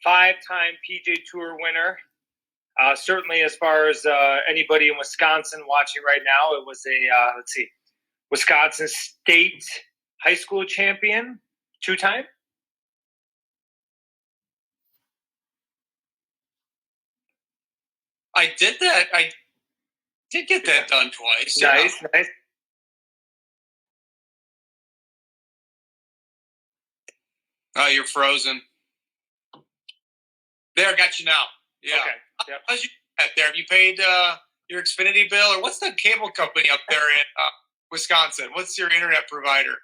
5-time PGA Tour winner. Certainly, as far as anybody in Wisconsin watching right now, it was a Wisconsin State high school champion, 2-time. I did that. I did get that done twice. Nice. Oh, you're frozen. There, got you now. Yeah. Okay. Yep. How's you at there? Have you paid your Xfinity bill, or what's the cable company up there in Wisconsin? What's your internet provider?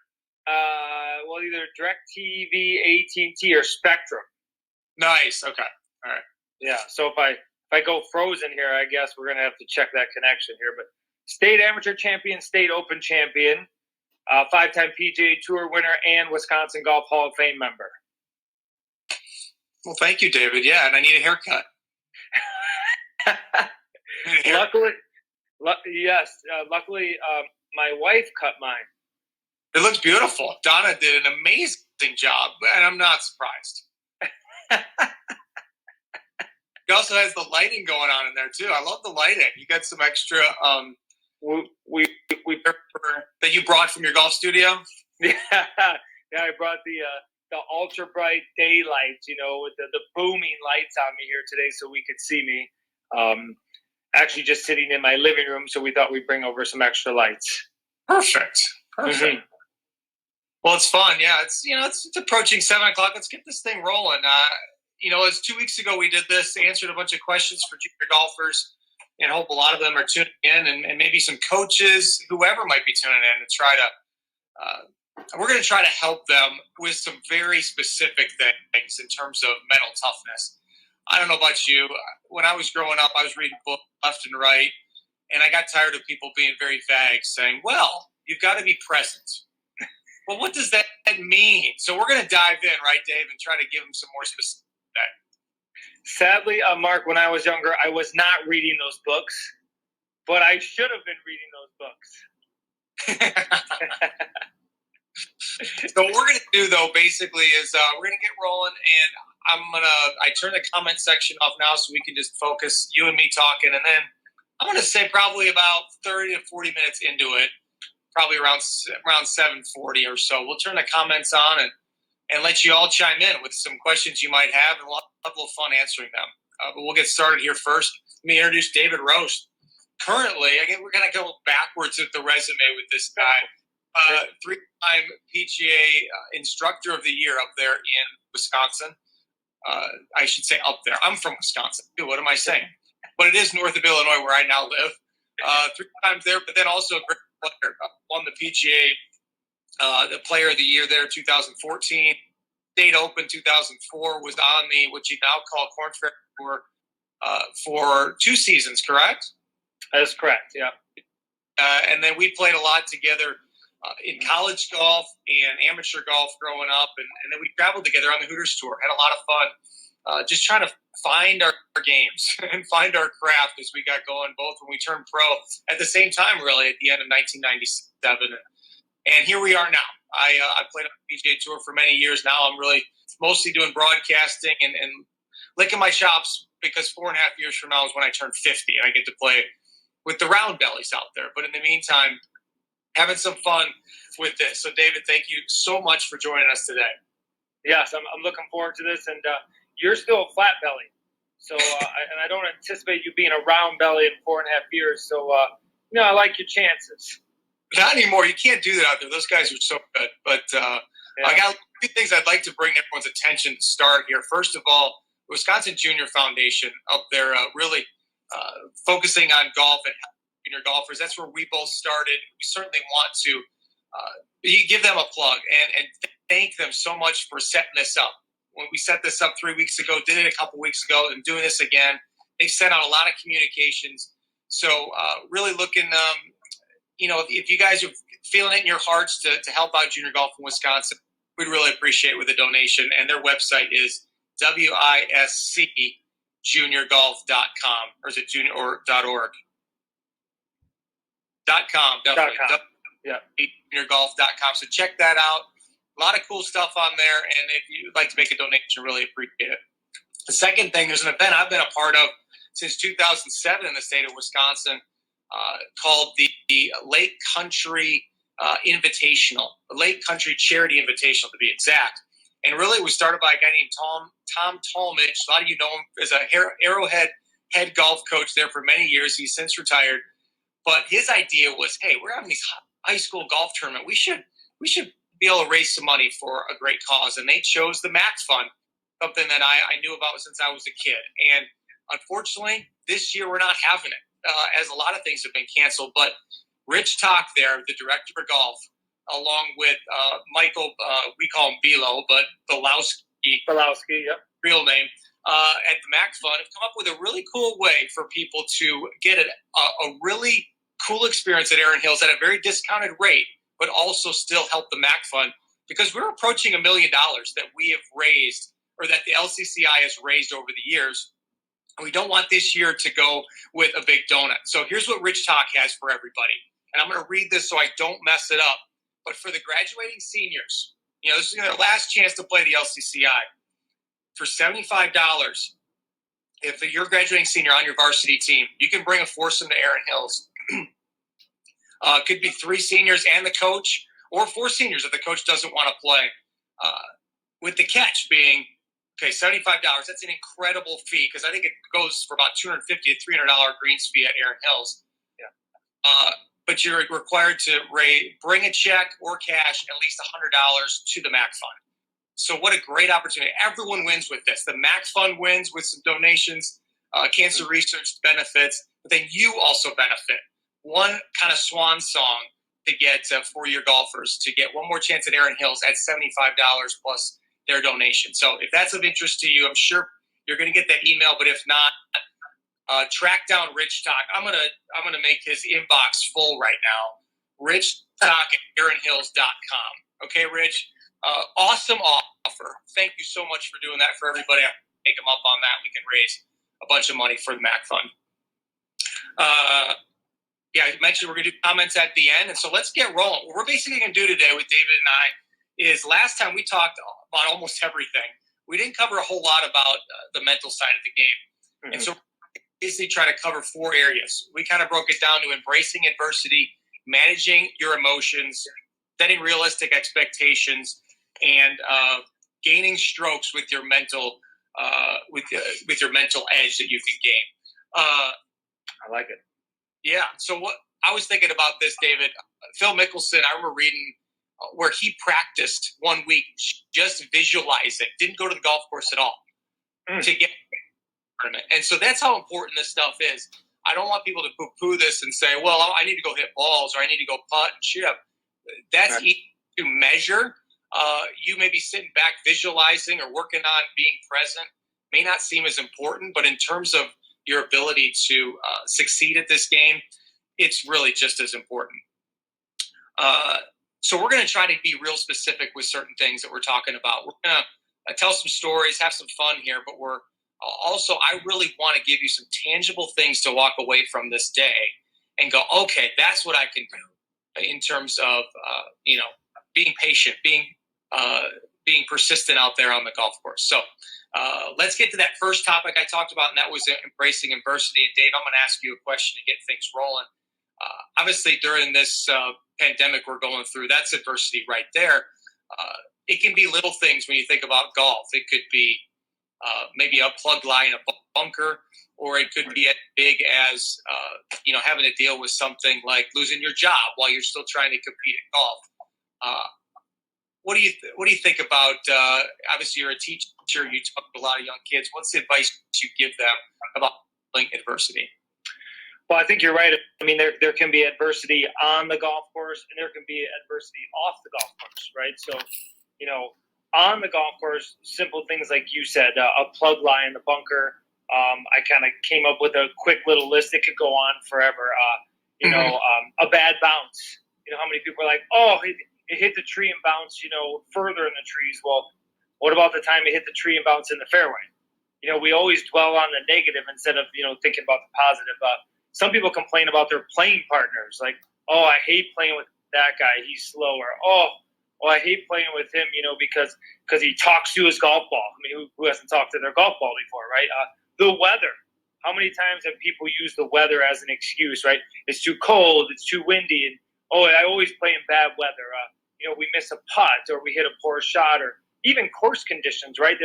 Well, either DirecTV, AT&T, or Spectrum. Nice. Okay. All right. Yeah. So if I go frozen here, I guess we're gonna have to check that connection here. But state amateur champion, state open champion, 5-time PGA Tour winner, and Wisconsin Golf Hall of Fame member. Well, thank you, David. Yeah, and I need a haircut. Luckily, my wife cut mine. It looks beautiful. Donna did an amazing job, and I'm not surprised. He also has the lighting going on in there too. I love the lighting. You got some extra that you brought from your golf studio. Yeah, I brought the ultra bright daylight, with the booming lights on me here today, so we could see me. Actually, just sitting in my living room, so we thought we'd bring over some extra lights. Perfect. Mm-hmm. Well, it's fun. Yeah, it's approaching 7:00. Let's get this thing rolling. As 2 weeks ago we did this, answered a bunch of questions for junior golfers, and hope a lot of them are tuning in, and maybe some coaches, whoever might be tuning in, to try to. We're going to try to help them with some very specific things in terms of mental toughness. I don't know about you. When I was growing up, I was reading books left and right, and I got tired of people being very vague, saying, well, you've got to be present. Well, what does that mean? So we're going to dive in, right, Dave, and try to give them some more specific. Sadly, Mark, when I was younger, I was not reading those books, but I should have been reading those books. So what we're going to do, though, basically, is we're going to get rolling, and I turn the comment section off now so we can just focus, you and me talking, and then I'm going to say probably about 30 to 40 minutes into it, probably around 7:40 or so, we'll turn the comments on and let you all chime in with some questions you might have, and we'll have a little fun answering them. But we'll get started here first. Let me introduce David Roesch. Currently, again, we're going to go backwards with the resume with this guy. 3-time PGA Instructor of the Year up there in Wisconsin. I should say up there. I'm from Wisconsin. What am I saying? But it is north of Illinois where I now live. 3 times there, but then also a great player. Won the PGA the Player of the Year there, 2014. State Open 2004, was on what you now call Korn Ferry Tour for 2 seasons, correct? That is correct, yeah. And then we played a lot together in college golf and amateur golf growing up, and then we traveled together on the Hooters Tour. Had a lot of fun just trying to find our games and find our craft as we got going, both when we turned pro at the same time, really, at the end of 1997. And here we are now. I played on the PGA Tour for many years now. I'm really mostly doing broadcasting and licking my chops, because 4.5 years from now is when I turn 50 and I get to play with the round bellies out there. But in the meantime, having some fun with this. So, David, thank you so much for joining us today. Yes, I'm looking forward to this. And you're still a flat belly. So, and I don't anticipate you being a round belly in 4.5 years. So, I like your chances. Not anymore. You can't do that out there. Those guys are so good. But I got a few things I'd like to bring everyone's attention to start here. First of all, Wisconsin Junior Foundation up there really focusing on golf and junior golfers. That's where we both started. We certainly want to give them a plug and thank them so much for setting this up. When we set this up 3 weeks ago, did it a couple weeks ago, and doing this again, they've sent out a lot of communications. So really looking if you guys are feeling it in your hearts to help out junior golf in Wisconsin, we'd really appreciate it with a donation. And their website is wiscjuniorgolf.com, or is it junior or .org? .com, definitely. .com. Yeah. Juniorgolf.com. So check that out. A lot of cool stuff on there, and if you'd like to make a donation, really appreciate it. The second thing, there's an event I've been a part of since 2007 in the state of Wisconsin called the Lake Country Invitational, the Lake Country Charity Invitational to be exact. And really it was started by a guy named Tom Talmadge. A lot of you know him as a Arrowhead head golf coach there for many years. He's since retired. But his idea was, hey, we're having these high school golf tournament. We should be able to raise some money for a great cause. And they chose the Max Fund, something that I knew about since I was a kid. And unfortunately, this year we're not having it, as a lot of things have been canceled. But Rich Talk there, the director of golf, along with Michael, we call him Bilo, but Belowski, yep, real name, at the Max Fund, have come up with a really cool way for people to get a really cool experience at Erin Hills at a very discounted rate, but also still help the Max Fund, because we're approaching $1 million that we have raised, or that the LCCI has raised over the years. And we don't want this year to go with a big donut. So here's what Rich Talk has for everybody. And I'm going to read this so I don't mess it up. But for the graduating seniors, this is their last chance to play the LCCI. For $75, if you're a graduating senior on your varsity team, you can bring a foursome to Erin Hills. Could be 3 seniors and the coach, or 4 seniors if the coach doesn't want to play. With the catch being, okay, $75. That's an incredible fee, because I think it goes for about $250 to $300 greens fee at Erin Hills. Yeah. But you're required to bring a check or cash, at least $100 to the Max Fund. So what a great opportunity. Everyone wins with this. The Max Fund wins with some donations, cancer research benefits, but then you also benefit. One kind of swan song to get for your golfers, to get one more chance at Erin Hills at $75 plus their donation. So if that's of interest to you, I'm sure you're going to get that email, but if not, track down Rich Talk. I'm gonna make his inbox full right now. RichTalk at ErinHills.com. Okay, Rich. Awesome offer. Thank you so much for doing that for everybody. I'll take them up on that. We can raise a bunch of money for the MAC Fund. Yeah, I mentioned we're gonna do comments at the end, and so let's get rolling. What we're basically gonna do today with David and I is, last time we talked about almost everything. We didn't cover a whole lot about the mental side of the game, mm-hmm. And so basically try to cover 4 areas. We kind of broke it down to embracing adversity, managing your emotions, setting realistic expectations, and gaining strokes with your mental with your mental edge that you can gain. I like it. Yeah. So what I was thinking about this, David, Phil Mickelson, I remember reading where he practiced 1 week just visualizing, didn't go to the golf course at all to get tournament. And so that's how important this stuff is. I don't want people to poo-poo this and say, well, I need to go hit balls, or I need to go putt and chip. That's easy to measure. You may be sitting back visualizing or working on being present. May not seem as important, but in terms of your ability to succeed at this game, it's really just as important. So we're going to try to be real specific with certain things that we're talking about. We're going to tell some stories, have some fun here, but we're also, I really want to give you some tangible things to walk away from this day and go, okay, that's what I can do in terms of, being patient, being persistent out there on the golf course. So let's get to that first topic I talked about, and that was embracing adversity. And Dave, I'm going to ask you a question to get things rolling. Obviously, during this pandemic we're going through, that's adversity right there. It can be little things when you think about golf. It could be maybe a plug lie in a bunker, or it could be as big as having to deal with something like losing your job while you're still trying to compete at golf. What do you think about? Obviously, you're a teacher. You talk to a lot of young kids. What's the advice you give them about adversity? Well, I think you're right. I mean, there can be adversity on the golf course, and there can be adversity off the golf course, right? So, on the golf course, simple things like you said, a plug lie in the bunker. I kind of came up with a quick little list. It could go on forever. A bad bounce. How many people are like, oh, it hit the tree and bounced, further in the trees. Well, what about the time it hit the tree and bounced in the fairway? We always dwell on the negative instead of, thinking about the positive. Some people complain about their playing partners. Like, oh, I hate playing with that guy. He's slower. Oh, well, I hate playing with him, because he talks to his golf ball. I mean, who hasn't talked to their golf ball before, right? The weather. How many times have people used the weather as an excuse, right? It's too cold, it's too windy, and I always play in bad weather. We miss a putt or we hit a poor shot, or even course conditions, right?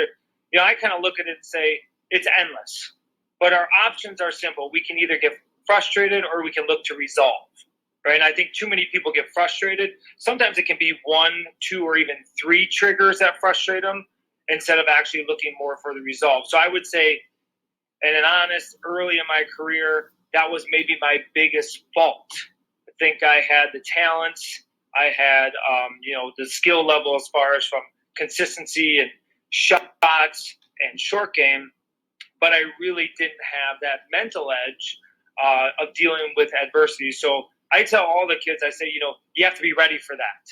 I kind of look at it and say it's endless. But our options are simple. We can either get frustrated or we can look to resolve, right? And I think too many people get frustrated. Sometimes it can be 1, 2, or even 3 triggers that frustrate them instead of actually looking more for the resolve. So I would say, and an honest, early in my career, that was maybe my biggest fault. I think I had the talents. I had, the skill level as far as from consistency and shots and short game, but I really didn't have that mental edge of dealing with adversity. So I tell all the kids, I say, you have to be ready for that.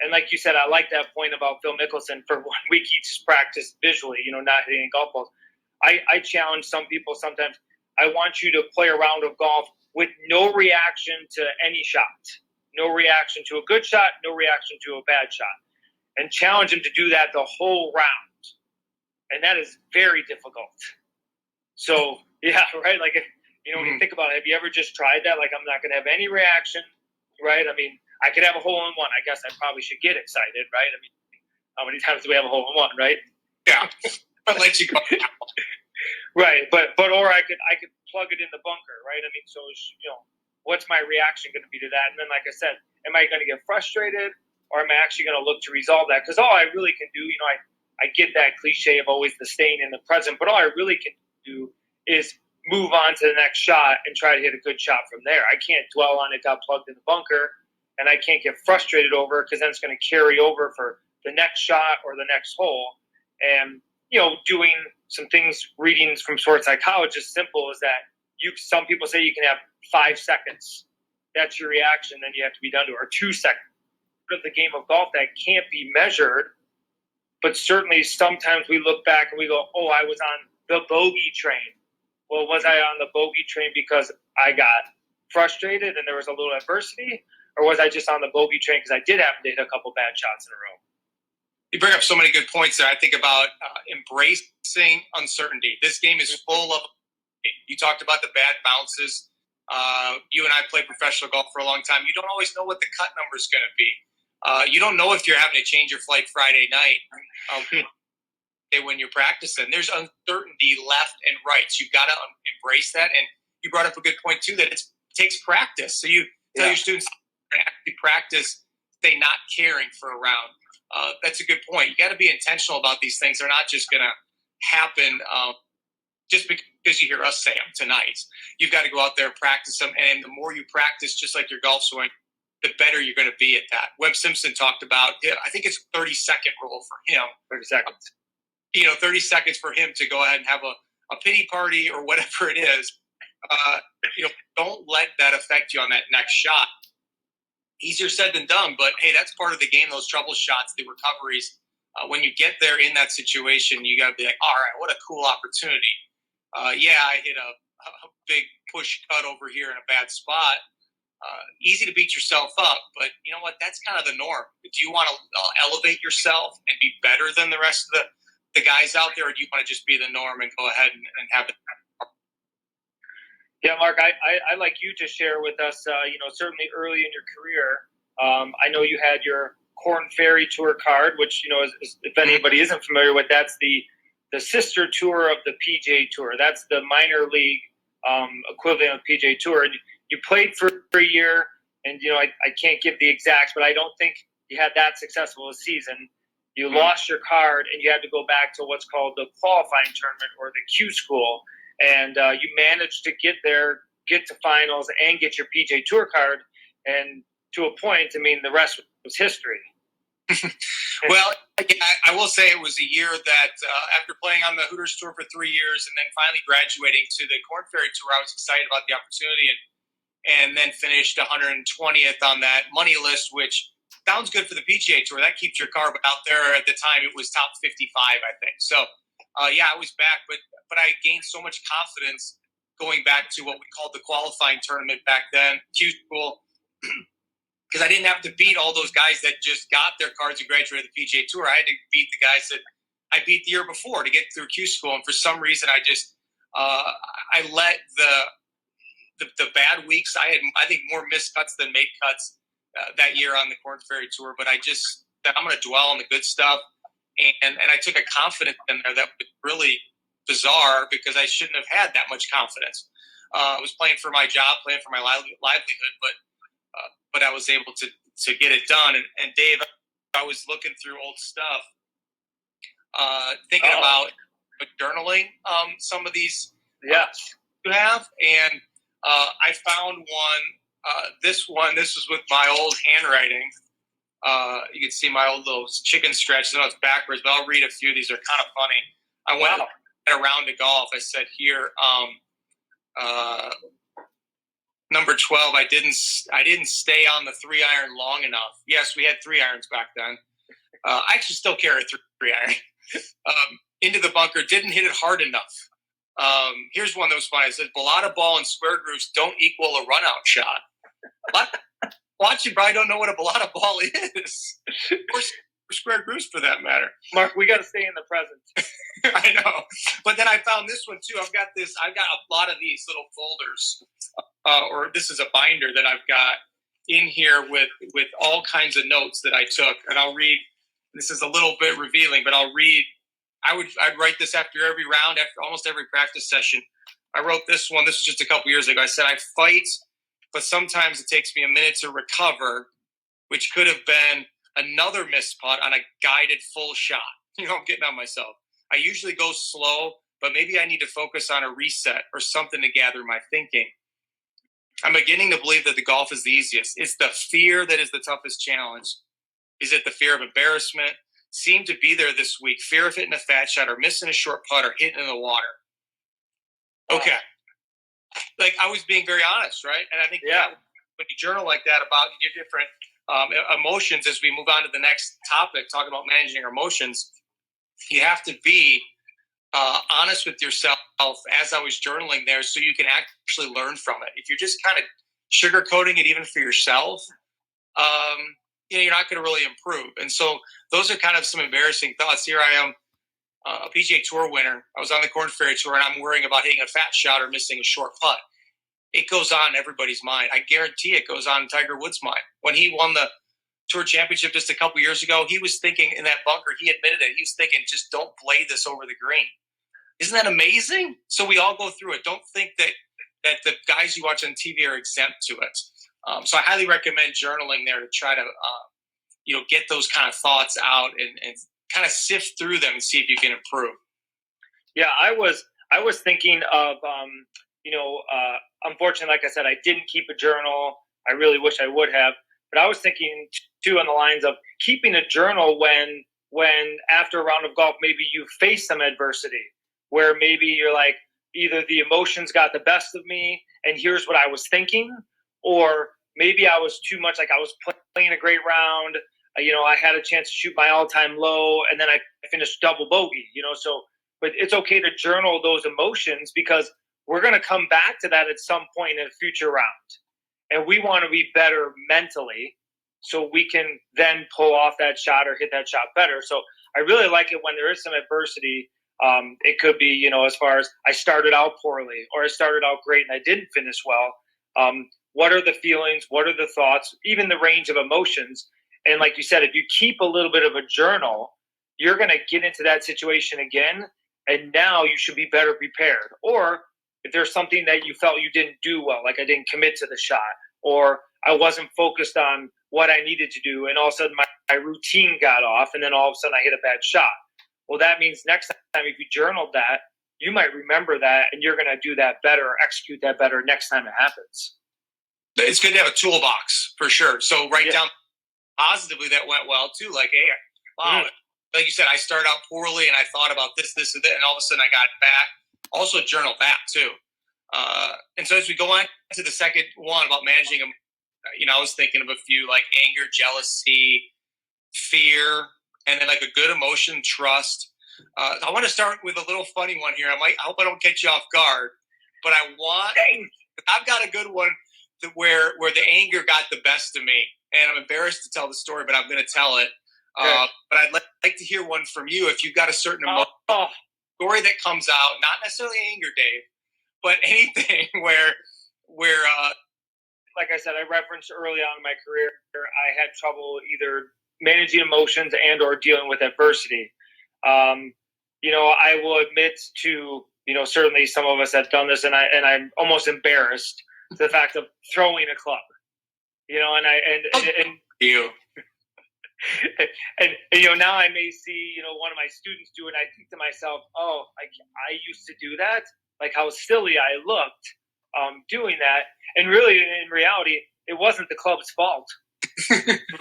And like you said, I like that point about Phil Mickelson. For 1 week, he just practiced visually, not hitting golf balls. I challenge some people sometimes. I want you to play a round of golf with no reaction to any shot, no reaction to a good shot, no reaction to a bad shot, and challenge them to do that the whole round. And that is very difficult. So, yeah, right? Like, when you think about it, have you ever just tried that? Like, I'm not going to have any reaction, right? I mean, I could have a hole-in-one. I guess I probably should get excited, right? I mean, how many times do we have a hole-in-one, right? Yeah. I'll let you go. Right, or I could plug it in the bunker, right? I mean, so what's my reaction going to be to that? And then, like I said, am I going to get frustrated, or am I actually going to look to resolve that? Because all I really can do, I get that cliche of always the staying in the present, but all I really can do is move on to the next shot and try to hit a good shot from there. I can't dwell on it got plugged in the bunker, and I can't get frustrated over it because then it's going to carry over for the next shot or the next hole. And doing some things, readings from sports psychologists, simple as that. Some people say you can have 5 seconds. That's your reaction, then you have to be done to it, or 2 seconds. But the game of golf that can't be measured, but certainly sometimes we look back and we go, oh, I was on the bogey train. Well, was I on the bogey train because I got frustrated and there was a little adversity, or was I just on the bogey train because I did happen to hit a couple bad shots in a row? You bring up so many good points there. I think about embracing uncertainty. This game is full of. You talked about the bad bounces. You and I played professional golf for a long time. You don't always know what the cut number is going to be. You don't know if you're having to change your flight Friday night when you're practicing. There's uncertainty left and right. So you've got to embrace that. And you brought up a good point, too, that it takes practice. So you tell your students to actually practice, stay not caring for a round. That's a good point. You got to be intentional about these things. They're not just going to happen just because you hear us say them tonight. You've got to go out there and practice them. And the more you practice, just like your golf swing, the better you're going to be at that. Webb Simpson talked about, I think it's a 30-second rule for him. 30 seconds. 30 seconds for him to go ahead and have a pity party or whatever it is. Don't let that affect you on that next shot. Easier said than done, but hey, that's part of the game, those trouble shots, the recoveries. When you get there in that situation, you got to be like, all right, what a cool opportunity. I hit a big push cut over here in a bad spot. Easy to beat yourself up, but you know what? That's kind of the norm. Do you want to elevate yourself and be better than the rest of the guys out there, or do you want to just be the norm and go ahead and have it? Yeah, Mark, I like you to share with us, certainly early in your career. I know you had your Korn Ferry Tour card, which, if anybody isn't familiar with, that's the sister tour of the PGA Tour. That's the minor league equivalent of PGA Tour. And you played for a year, and, I can't give the exacts, but I don't think you had that successful a season. You lost your card, and you had to go back to what's called the qualifying tournament, or the Q school. And you managed to get there, get to finals, and get your PGA Tour card. And to a point, the rest was history. Well, I will say it was a year that after playing on the Hooters Tour for 3 years and then finally graduating to the Korn Ferry Tour, I was excited about the opportunity and then finished 120th on that money list, which sounds good for the PGA Tour. That keeps your card out there. At the time, it was top 55, I think. So, I was back, but I gained so much confidence going back to what we called the qualifying tournament back then, Q School. because I didn't have to beat all those guys that just got their cards and graduated the PGA Tour. I had to beat the guys that I beat the year before to get through Q school. And for some reason, I just I let the bad weeks. I had, I think, more missed cuts than made cuts that year on the Korn Ferry Tour. But I'm going to dwell on the good stuff. And I took a confidence in there that was really bizarre because I shouldn't have had that much confidence. I was playing for my job, playing for my livelihood, but I was able to get it done. And Dave, I was looking through old stuff, thinking about journaling some of these you have. And I found one. This was with my old handwriting. You can see my old little chicken scratches. I know it's backwards, but I'll read a few. These are kind of funny. I went at a round of golf. I said here, number 12. I didn't stay on the 3-iron long enough. Yes, we had 3 irons back then. I actually still carry a 3-iron. Into the bunker. Didn't hit it hard enough. Here's one that was funny. It says, "Balata ball and square grooves don't equal a run-out shot." What? Watch, you probably don't know what a balata ball is. Or square grooves, for that matter. Mark, we got to stay in the present. I know. But then I found this one, too. I've got a lot of these little folders. Or this is a binder that I've got in here with all kinds of notes that I took. And I'll read. This is a little bit revealing, but I'll read. I'd write this after every round, after almost every practice session. I wrote this one. This was just a couple years ago. I said, "I fight, but sometimes it takes me a minute to recover," which could have been another missed putt on a guided full shot. I'm getting on myself. I usually go slow, but maybe I need to focus on a reset or something to gather my thinking. I'm beginning to believe that the golf is the easiest. It's the fear that is the toughest challenge. Is it the fear of embarrassment? Seemed to be there this week. Fear of hitting a fat shot or missing a short putt or hitting in the water. Okay. Like, I was being very honest, right? And I think when you journal like that about your different emotions, as we move on to the next topic, talk about managing our emotions, you have to be honest with yourself as I was journaling there so you can actually learn from it. If you're just kind of sugarcoating it even for yourself, you're not going to really improve. And so those are kind of some embarrassing thoughts. Here I am, a PGA Tour winner. I was on the Korn Ferry Tour, and I'm worrying about hitting a fat shot or missing a short putt. It goes on in everybody's mind. I guarantee it goes on in Tiger Woods' mind. When he won the Tour Championship just a couple years ago, he was thinking in that bunker, he admitted it, he was thinking, just don't blade this over the green. Isn't that amazing? So we all go through it. Don't think that the guys you watch on TV are exempt to it. So I highly recommend journaling there to try to get those kind of thoughts out and kind of sift through them and see if you can improve. Yeah, I was thinking of unfortunately, like I said, I didn't keep a journal. I really wish I would have. But I was thinking too on the lines of keeping a journal when after a round of golf, maybe you face some adversity where maybe you're like, either the emotions got the best of me and here's what I was thinking, or maybe I was too much, like I was playing a great round. I had a chance to shoot my all-time low and then I finished double bogey, but it's okay to journal those emotions because we're going to come back to that at some point in a future round. And we want to be better mentally so we can then pull off that shot or hit that shot better. So I really like it when there is some adversity. It could be, as far as I started out poorly or I started out great and I didn't finish well. What are the feelings? What are the thoughts? Even the range of emotions. And like you said, if you keep a little bit of a journal, you're going to get into that situation again. And now you should be better prepared. Or if there's something that you felt you didn't do well, like I didn't commit to the shot, or I wasn't focused on what I needed to do, and all of a sudden my routine got off, and then all of a sudden I hit a bad shot. Well, that means next time if you journaled that, you might remember that, and you're going to do that better or execute that better next time it happens. It's good to have a toolbox, for sure. So write down positively that went well, too. Like, hey, wow. Like you said, I started out poorly, and I thought about this, and that, and all of a sudden I got it back. Also journal that too. And so as we go on to the second one about managing them, I was thinking of a few like anger, jealousy, fear, and then like a good emotion, trust. I want to start with a little funny one here. I hope I don't catch you off guard, but I've got a good one where the anger got the best of me. and I'm embarrassed to tell the story, but I'm going to tell it. Okay. But I'd like to hear one from you if you've got a certain story that comes out, not necessarily anger, Dave, but anything where like I said, I referenced early on in my career, I had trouble either managing emotions and or dealing with adversity. I will admit to, certainly some of us have done this, and I'm almost embarrassed to the fact of throwing a club. And you. and now I may see one of my students do it, and I think to myself, oh, I used to do that, like how silly I looked doing that. And really, in reality, it wasn't the club's fault.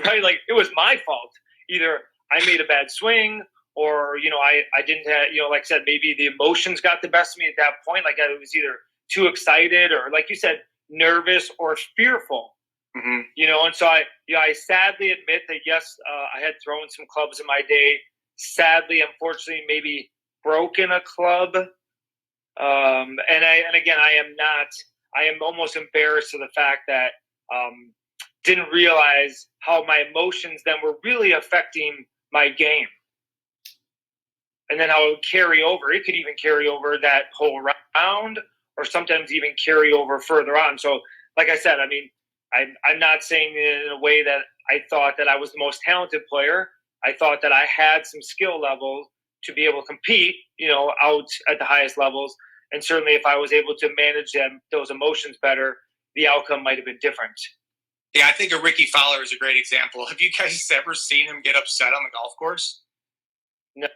Right? Like, it was my fault. Either I made a bad swing, or I didn't have, like I said, maybe the emotions got the best of me at that point. Like, I was either too excited, or, like you said, nervous or fearful. Mm-hmm. And so I sadly admit that, yes, I had thrown some clubs in my day. Sadly, unfortunately, maybe broken a club. And again, I am almost embarrassed to the fact that didn't realize how my emotions then were really affecting my game. And then how it would carry over. It could even carry over that whole round, or sometimes even carry over further on. So, like I said, I'm not saying it in a way that I thought that I was the most talented player. I thought that I had some skill level to be able to compete, out at the highest levels. And certainly if I was able to manage those emotions better, the outcome might have been different. Yeah, I think Ricky Fowler is a great example. Have you guys ever seen him get upset on the golf course? No.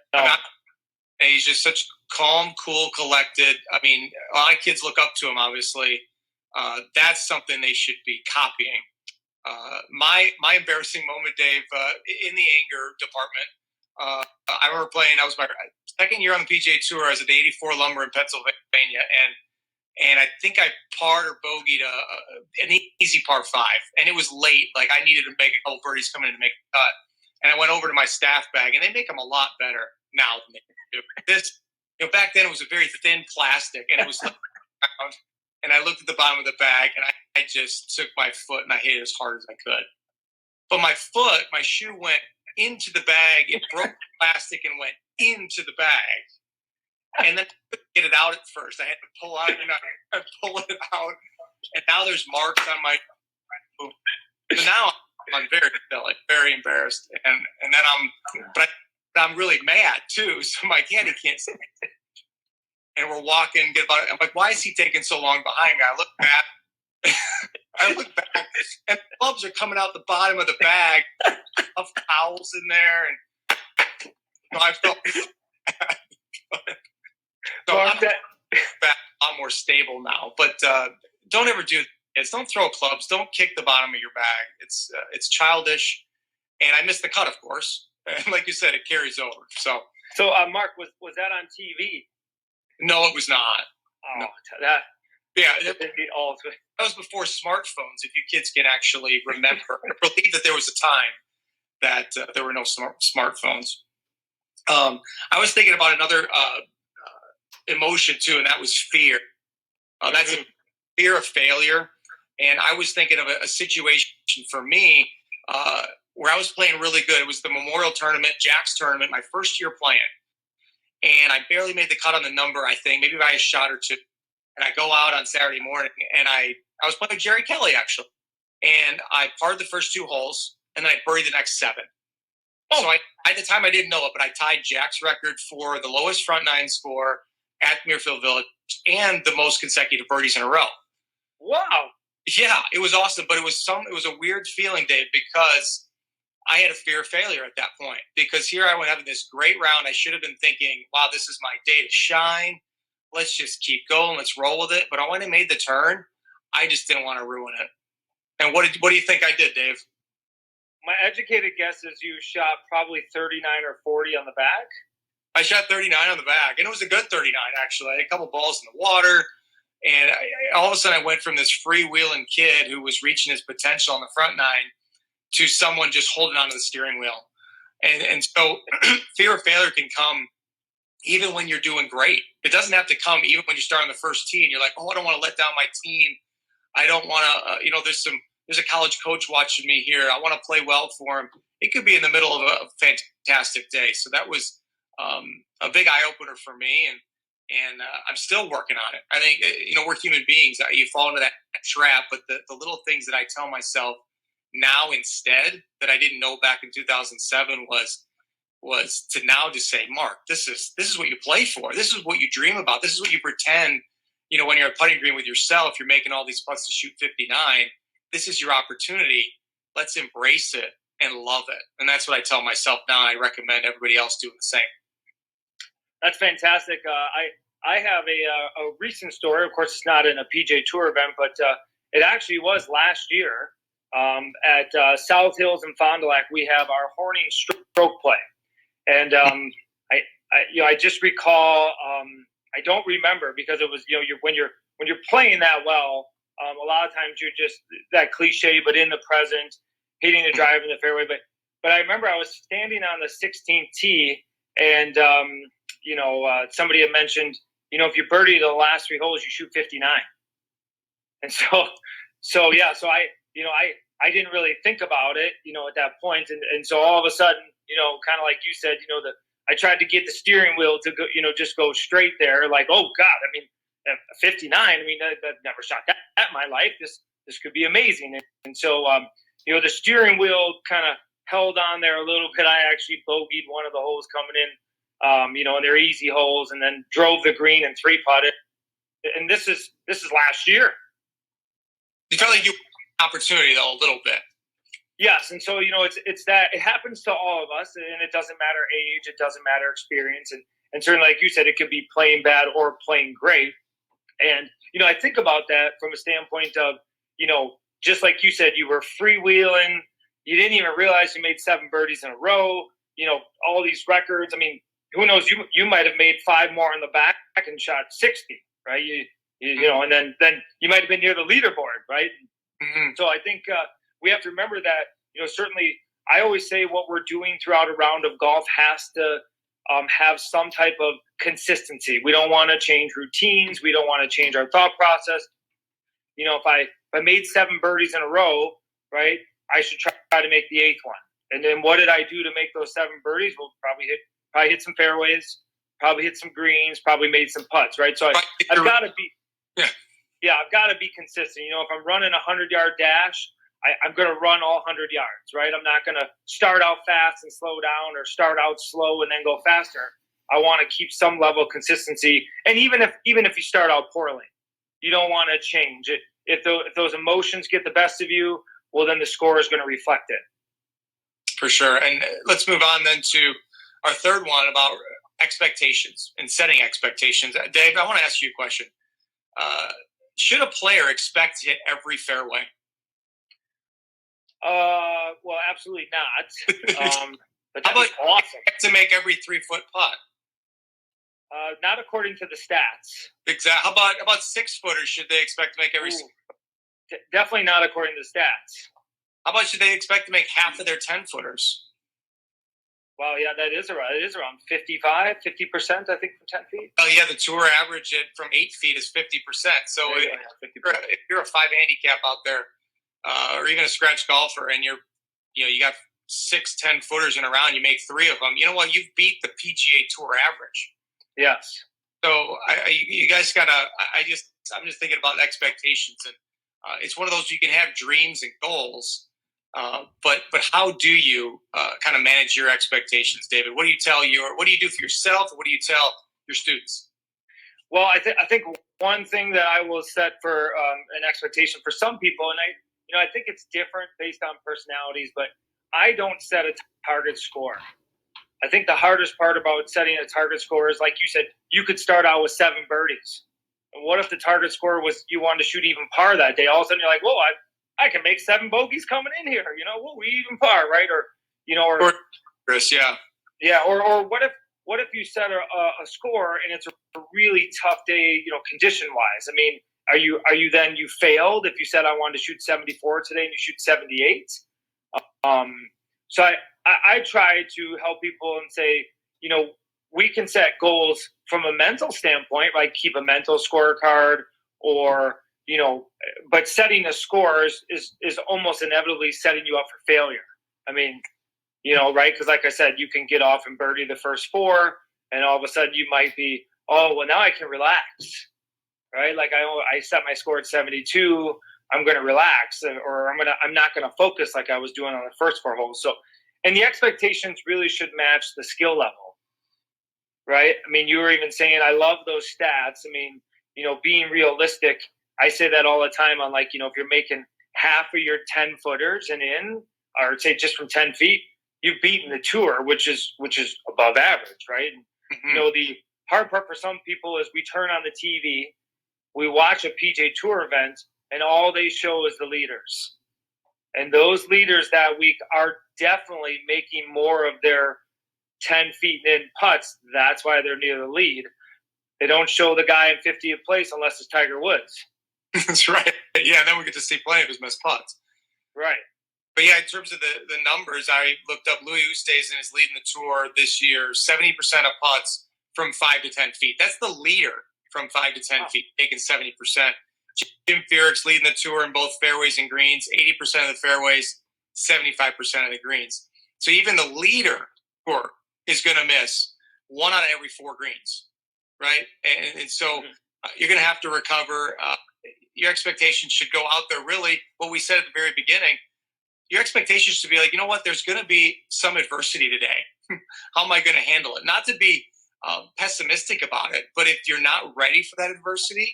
He's just such calm, cool, collected. A lot of kids look up to him, obviously. That's something they should be copying. My embarrassing moment, Dave, in the anger department, I remember playing. I was my second year on the PGA Tour. I was at the 84 Lumber in Pennsylvania, and I think I parred or bogeyed an easy par 5, and it was late. Like, I needed to make a couple birdies coming in to make a cut, and I went over to my staff bag, and they make them a lot better now than they do. This, back then it was a very thin plastic, and it was around, and I looked at the bottom of the bag, and I just took my foot and I hit it as hard as I could. But my shoe went into the bag. It broke the plastic and went into the bag. And then I couldn't get it out at first. I had to pull out, and I pulled it out. And now there's marks on my shoe. So now I'm very silly, very embarrassed. And then I'm really mad too. So my caddy can't see me. And we're walking. I'm like, why is he taking so long behind me? I look back, and the clubs are coming out the bottom of the bag. Of towels in there, and I felt bad. So I'm back a lot more stable now. But don't ever do this. Don't throw clubs. Don't kick the bottom of your bag. It's childish. And I missed the cut, of course. And like you said, it carries over. So Mark, was that on TV? No, it was not. Oh, no. That was before smartphones. If you kids can actually remember, I believe that there was a time that there were no smartphones. I was thinking about another emotion too, and that was fear. That's a fear of failure. And I was thinking of a situation for me where I was playing really good. It was the Memorial Tournament, Jack's tournament, my first year playing. And I barely made the cut on the number, I think, maybe by a shot or two. And I go out on Saturday morning, and I was playing with Jerry Kelly, actually. And I parred the first 2 holes, and then I birdied the next 7. So at the time I didn't know it, but I tied Jack's record for the lowest front 9 score at Muirfield Village and the most consecutive birdies in a row. Wow. Yeah, it was awesome, but it was a weird feeling, Dave, because I had a fear of failure at that point. Because here I was having this great round. I should have been thinking, wow, this is my day to shine. Let's just keep going. Let's roll with it. But when I made the turn, I just didn't want to ruin it. And what do you think I did, Dave? My educated guess is you shot probably 39 or 40 on the back. I shot 39 on the back, and it was a good 39, actually. I had a couple balls in the water, and all of a sudden I went from this freewheeling kid who was reaching his potential on the front 9 to someone just holding onto the steering wheel. And so fear of failure can come even when you're doing great. It doesn't have to come even when you start on the first tee and you're like, oh, I don't want to let down my team. I don't want to, there's some there's a college coach watching me here. I want to play well for him. It could be in the middle of a fantastic day. So that was a big eye opener for me, and I'm still working on it. I think we're human beings. You fall into that trap, but the little things that I tell myself now instead that I didn't know back in 2007 was to now just say, Mark, this is what you play for. This is what you dream about. This is what you pretend. When you're at putting green with yourself, you're making all these putts to shoot 59. This is your opportunity. Let's embrace it and love it. And that's what I tell myself now. I recommend everybody else doing the same. That's fantastic. I have a recent story. Of course, it's not in a PGA Tour event, but it actually was last year at South Hills in Fond du Lac. We have our Horning stroke play, and I just recall. I don't remember because it was when you're playing that well, a lot of times you're just that cliche, but in the present, hitting the drive in the fairway. But I remember I was standing on the 16th tee, and somebody had mentioned, if you birdie the last 3 holes, you shoot 59. And so I didn't really think about it, at that point. And so all of a sudden, kind of like you said, I tried to get the steering wheel to go, just go straight there. Like, oh God, 59. I've never shot that in my life. This could be amazing. And so, the steering wheel kind of held on there a little bit. I actually bogeyed one of the holes coming in. And they're easy holes, and then drove the green and 3-putted. And this is last year. You felt like you had an opportunity though a little bit. Yes, and so it's that it happens to all of us, and it doesn't matter age, it doesn't matter experience, and certainly, like you said, it could be playing bad or playing great. And I think about that from a standpoint of just like you said, you were freewheeling, you didn't even realize you made 7 birdies in a row. All these records. Who knows? You might have made 5 more on the back and shot 60, right? And then you might have been near the leaderboard, right? Mm-hmm. So I think we have to remember that. Certainly, I always say what we're doing throughout a round of golf has to have some type of consistency. We don't want to change routines. We don't want to change our thought process. If I made 7 birdies in a row, right, I should try to make the 8th one. And then what did I do to make those 7 birdies? Well, probably hit some fairways, probably hit some greens, probably made some putts, right? So I've got to be, I've got to be consistent. If I'm running a 100-yard dash, I'm going to run all 100 yards, right? I'm not going to start out fast and slow down, or start out slow and then go faster. I want to keep some level of consistency. And even if you start out poorly, you don't want to change it. If those emotions get the best of you, well, then the score is going to reflect it. For sure. And let's move on then to our third one about expectations and setting expectations. Dave, I want to ask you a question. Should a player expect to hit every fairway? Well, absolutely not. But how about awesome to make every 3-foot putt? Not according to the stats. Exactly. How about 6-footers? Should they expect to make every? Definitely not according to the stats. How about should they expect to make half of their 10-footers? Well, yeah, it is around 50%, I think, from 10 feet. Oh, yeah, the tour average from 8 feet is 50%. So if you're a 5 handicap out there, or even a scratch golfer, and you got 6 10-footers in a round, you make 3 of them. You know what? You've beat the PGA Tour average. Yes. So you guys gotta. I'm just thinking about expectations, and it's one of those you can have dreams and goals. But how do you kind of manage your expectations, David? What do you do for yourself? What do you tell your students? Well, I think one thing that I will set for an expectation for some people, and I think it's different based on personalities, but I don't set a target score. I think the hardest part about setting a target score is, like you said, you could start out with 7 birdies. And what if the target score was you wanted to shoot even par that day? All of a sudden you're like, whoa, I can make 7 bogeys coming in here. We even par, right? Or Chris, yeah. Yeah, or what if you set a score and it's a really tough day, condition wise? Are you then you failed if you said I wanted to shoot 74 today and you shoot 78? So I try to help people and say, we can set goals from a mental standpoint, like keep a mental scorecard, or but setting a score is almost inevitably setting you up for failure. I mean, right? Because like I said, you can get off and birdie the first 4, and all of a sudden you might be, oh, well, now I can relax, right? Like I set my score at 72. I'm going to relax, or I'm not going to focus like I was doing on the first 4 holes. So, and the expectations really should match the skill level, right? I mean, you were even saying, I love those stats. I mean, being realistic, I say that all the time on, like, if you're making half of your 10 footers and in, or say just from 10 feet, you've beaten the tour, which is above average, right? Mm-hmm. The hard part for some people is we turn on the TV, we watch a PGA Tour event, and all they show is the leaders. And those leaders that week are definitely making more of their 10 feet in putts. That's why they're near the lead. They don't show the guy in 50th place unless it's Tiger Woods. That's right. Yeah, and then we get to see plenty of his missed putts. Right. But yeah, in terms of the numbers, I looked up Louis Oosthuizen is leading the tour this year, 70% of putts from 5 to 10 feet. That's the leader from 5 to 10 feet, taking 70%. Jim Furyk's leading the tour in both fairways and greens, 80% of the fairways, 75% of the greens. So even the leader tour is going to miss 1 out of every 4 greens, right? And so you're going to have to recover. Your expectations should go out there. Really, what we said at the very beginning, your expectations should be like, you know what, there's going to be some adversity today. How am I going to handle it? Not to be pessimistic about it, but if you're not ready for that adversity,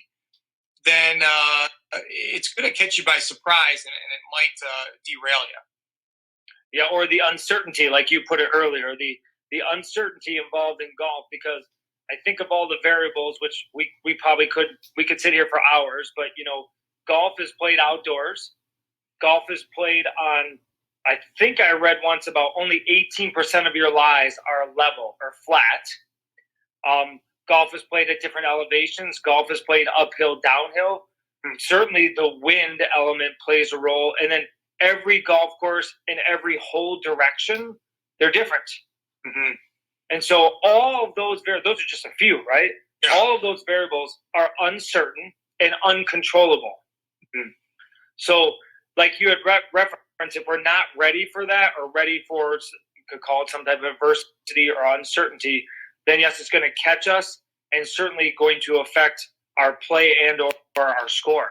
then it's going to catch you by surprise, and it might derail you. Yeah, or the uncertainty, like you put it earlier, the uncertainty involved in golf, because I think of all the variables, which we probably could sit here for hours, but golf is played outdoors. Golf is played on, I think I read once about only 18% of your lies are level or flat. Golf is played at different elevations. Golf is played uphill, downhill. Certainly the wind element plays a role. And then every golf course in every whole direction, they're different. Mm-hmm. And so all of those are just a few, right? Yeah. All of those variables are uncertain and uncontrollable. Mm-hmm. So like you had referenced, if we're not ready for that, or ready for, you could call it some type of adversity or uncertainty, then yes, it's going to catch us, and certainly going to affect our play and or our score.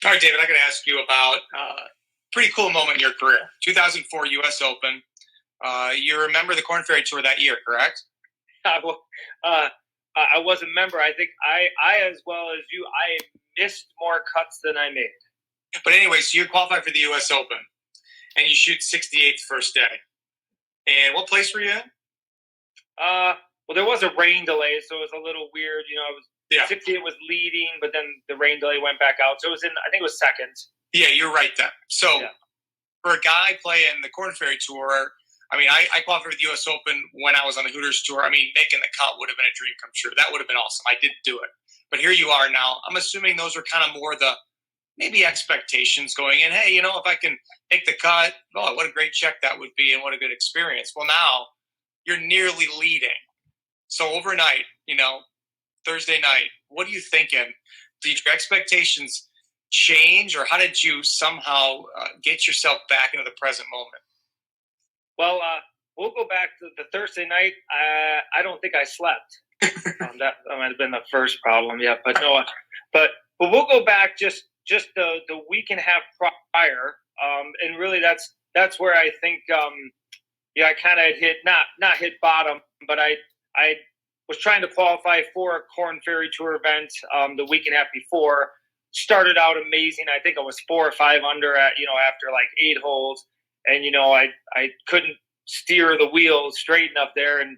All right, David, I got to ask you about a pretty cool moment in your career. 2004 U.S. Open. You remember the Korn Ferry Tour that year, correct? I was a member. I think I as well as you, I missed more cuts than I made. But anyway, so you qualified for the U.S. Open, and you shoot 68th first day. And what place were you in? Well, there was a rain delay, so it was a little weird. 68 was leading, but then the rain delay went back out. So it was I think it was second. Yeah, you're right then. So for a guy playing the Korn Ferry Tour, I mean, I qualified for the U.S. Open when I was on the Hooters Tour. I mean, making the cut would have been a dream come true. That would have been awesome. I didn't do it. But here you are now. I'm assuming those are kind of more the maybe expectations going in. Hey, if I can make the cut, oh, what a great check that would be, and what a good experience. Well, now you're nearly leading. So overnight, Thursday night, what are you thinking? Did your expectations change, or how did you somehow get yourself back into the present moment? Well, we'll go back to the Thursday night. I don't think I slept. That might have been the first problem. Yeah, but no. But we'll go back just the week and a half prior, and really that's where I think I kind of hit not hit bottom, but I was trying to qualify for a Korn Ferry Tour event the week and a half before. Started out amazing. I think I was 4 or 5 under at after like 8 holes, and I couldn't steer the wheels straight enough there, and